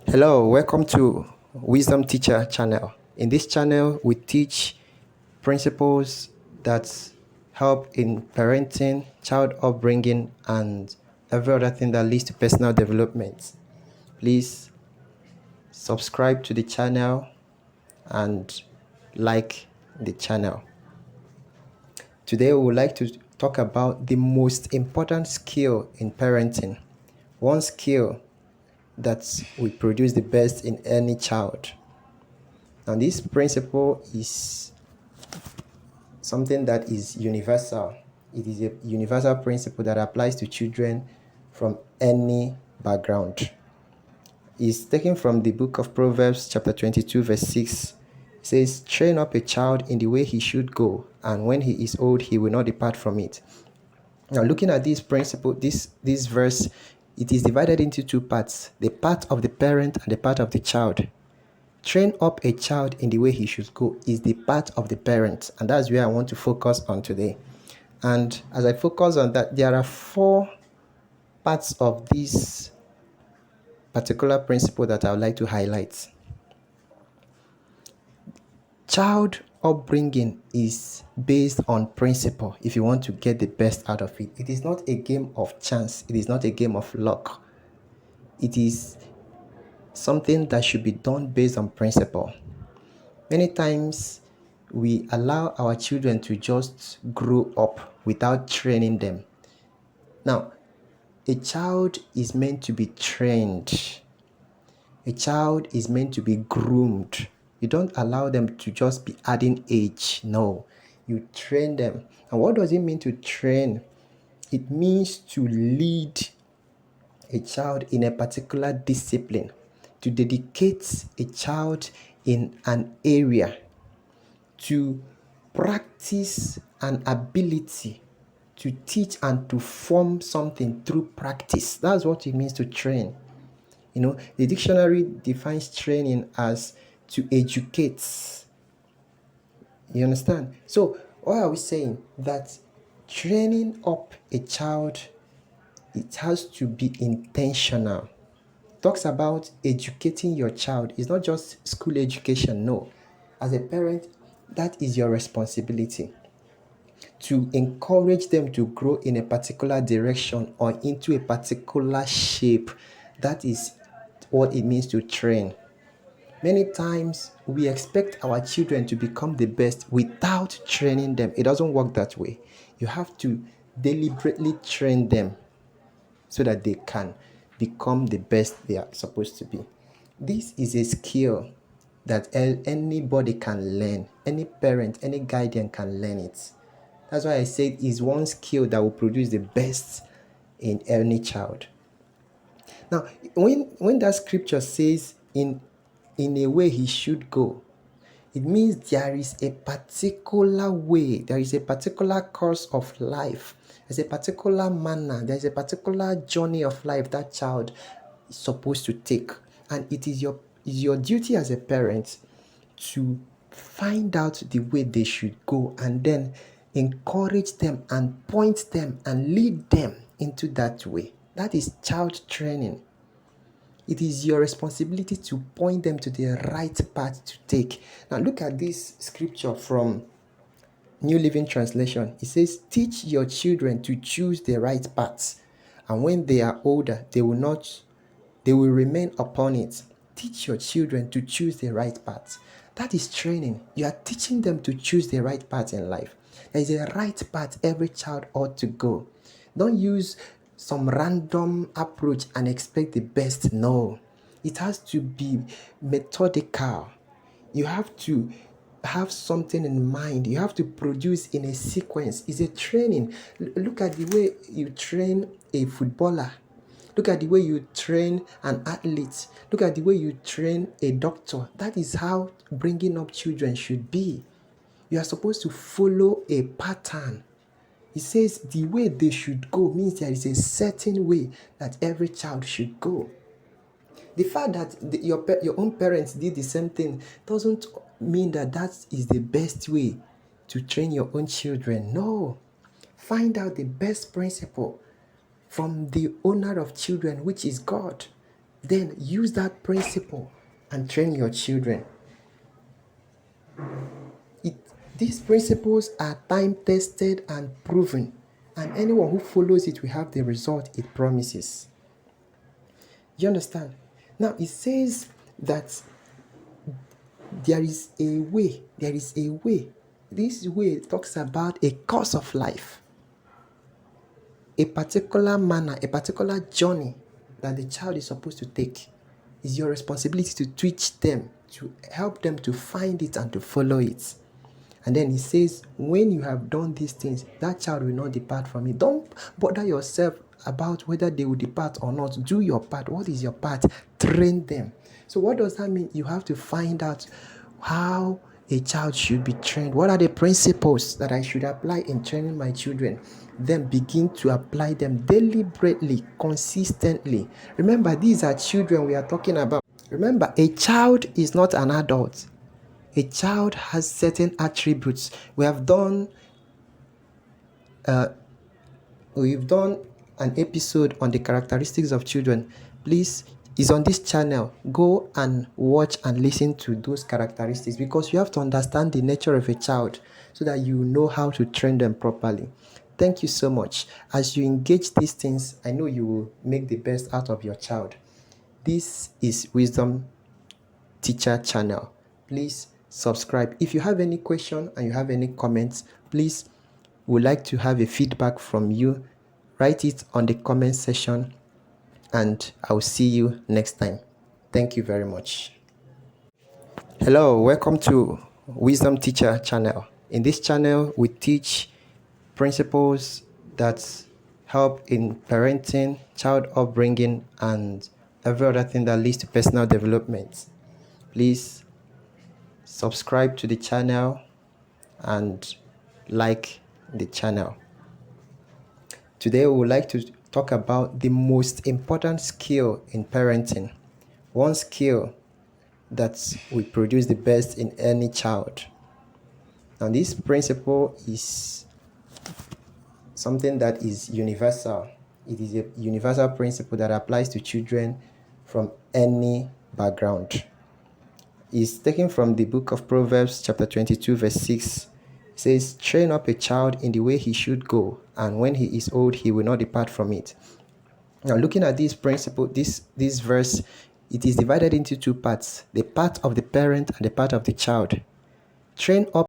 Hello, welcome to Wisdom Teacher channel. In this channel, we teach principles that help in parenting, child upbringing, and every other thing that leads to personal development. Please subscribe to the channel and like the channel. Today, we would like to talk about the most important skill in parenting. One skill that will produce the best in any child. And this principle is something that is universal. It is a universal principle that applies to children from any background. It's taken from the book of Proverbs, chapter 22, verse 6. It says, "Train up a child in the way he should go, and when he is old, he will not depart from it." Now, looking at this principle, this verse, it is divided into two parts: the part of the parent and the part of the child. Train up a child in the way he should go is the part of the parent, and that's where I want to focus on today. And as I focus on that, there are four parts of this particular principle that I would like to highlight. Child upbringing is based on principle if you want to get the best out of it. It is not a game of chance, it is not a game of luck. It is something that should be done based on principle. Many times we allow our children to just grow up without training them. Now, a child is meant to be trained. A child is meant to be groomed. You don't allow them to just be adding age. No, you train them. And what does it mean to train? It means to lead a child in a particular discipline, to dedicate a child in an area, to practice an ability, to teach and to form something through practice. That's what it means to train. The dictionary defines training as to educate. You understand? So, what are we saying? That training up a child, it has to be intentional. Talks about educating your child. It's not just school education. No. As a parent, that is your responsibility, to encourage them to grow in a particular direction or into a particular shape. That is what it means to train. Many times we expect our children to become the best without training them. It doesn't work that way. You have to deliberately train them so that they can become the best they are supposed to be. This is a skill that anybody can learn. Any parent, any guardian can learn it. That's why I said it's one skill that will produce the best in any child. Now, when that scripture says in a way he should go, it means there is a particular way, there is a particular course of life, there's a particular manner, there's a particular journey of life that child is supposed to take. And it is your duty as a parent to find out the way they should go and then encourage them and point them and lead them into that way. That is child training. It is your responsibility to point them to the right path to take. Now look at this scripture from New Living Translation. It says, "Teach your children to choose the right path, and when they are older, they will remain upon it." Teach your children to choose the right path. That is training. You are teaching them to choose the right path in life. There is a right path every child ought to go. Don't use some random approach and expect the best. No. It has to be methodical. You have to have something in mind. You have to produce in a sequence. It's a training. Look at the way you train a footballer. Look at the way you train an athlete. Look at the way you train a doctor. That is how bringing up children should be. You are supposed to follow a pattern. It says the way they should go means there is a certain way that every child should go. The fact that your own parents did the same thing doesn't mean that is the best way to train your own children. No. Find out the best principle from the owner of children, which is God. Then use that principle and train your children. It, these principles are time tested and proven, and anyone who follows it will have the result it promises. You understand? Now it says that there is a way. There is a way. This way talks about a course of life, a particular manner, a particular journey that the child is supposed to take. It's your responsibility to teach them, to help them to find it and to follow it. And then he says, when you have done these things, that child will not depart from it. Don't bother yourself about whether they will depart or not. Do your part. What is your part? Train them. So what does that mean? You have to find out how a child should be trained. What are the principles that I should apply in training my children? Then begin to apply them deliberately, consistently. Remember, these are children we are talking about. Remember, a child is not an adult. A child has certain attributes. We've done an episode on the characteristics of children. Please, it's on this channel. Go and watch and listen to those characteristics, because you have to understand the nature of a child so that you know how to train them properly. Thank you so much. As you engage these things, I know you will make the best out of your child. This is Wisdom Teacher channel. Please subscribe. If you have any question and you have any comments, please, would like to have a feedback from you. Write it on the comment section, and I'll see you next time. Thank you very much. Hello, welcome to Wisdom Teacher channel. In this channel, we teach principles that help in parenting, child upbringing, and every other thing that leads to personal development. Please subscribe to the channel and like the channel. Today we would like to talk about the most important skill in parenting. One skill that will produce the best in any child. Now this principle is something that is universal. It is a universal principle that applies to children from any background. Is taken from the book of Proverbs chapter 22 verse 6. It says, train up a child in the way he should go, and when he is old he will not depart from it. Now looking at this principle, this verse, it is divided into two parts: the part of the parent and the part of the child. Train up